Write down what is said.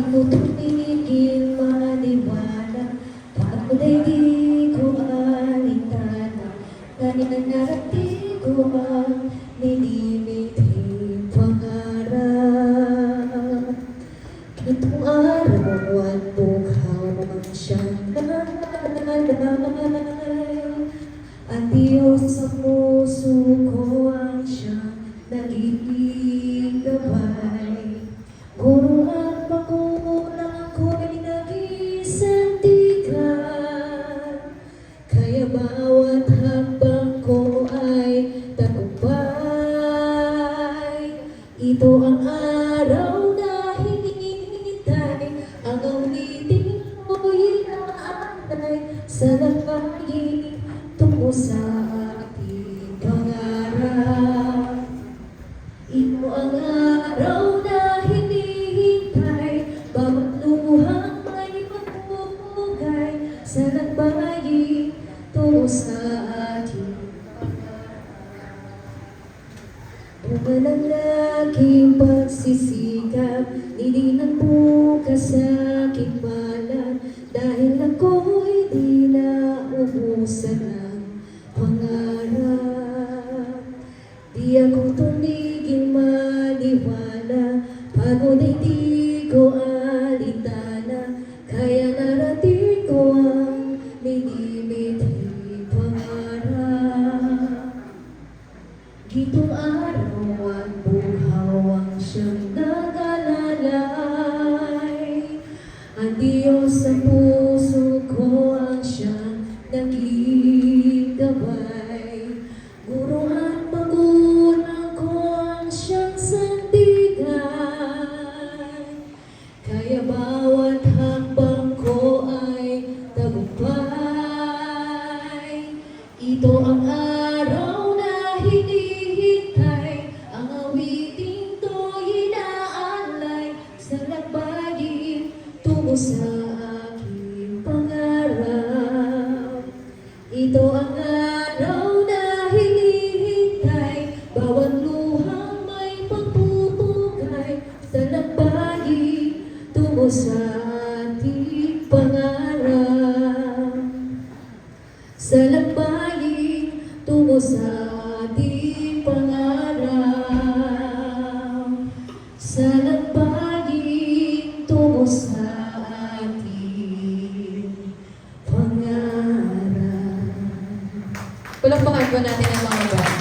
ako tumigil maniwala, pagod ay di ko alintana, kanina narating ko ang nilimiting pangarap. Itong araw at buhaw ang siyang nalalay, at Diyos sa puso ko ang siyang nagiging gabay. Guro at panguna ko'y nagisandigan, kaya bawat hakbang ko ay tagumpay. Ito ang araw na hinihintay, ang awitin mo'y inaantay, sa lampayin tungo sa ating pangarap. Ito ang araw na hinihintay, bawat luhang may magpupugay, sa lampayin tungo sa ating bunga ng aking pagsisikap, hindi ng bukas sa aking balat, dahil ako'y di naubusan ng pangarap. Di ako tumigil maniwala, pagod ay di ko alintana, kaya narating ko ang nilimiting pangarap. Gitong araw at buhaw ang siyang nag-alalay, ang Diyos sa puso ko ang siyang naging gabay. Guro at magulang ko ang siyang sandigan, kaya bawat hakbang ko ay tagumpay. Ito ang araw na hinihintay, ang awiting to'y inaalay, sa lakbayin tungo sa aking pangarap. Ito ang araw na hinihintay, bawat luhang may pagpupugay, sa lakbayin tungo sa ating pangarap. Sa lakbayin tungo sa ating pangarap. Sa lakbayin tungo sa ating pangarap. Palakpakan po natin ang mga band.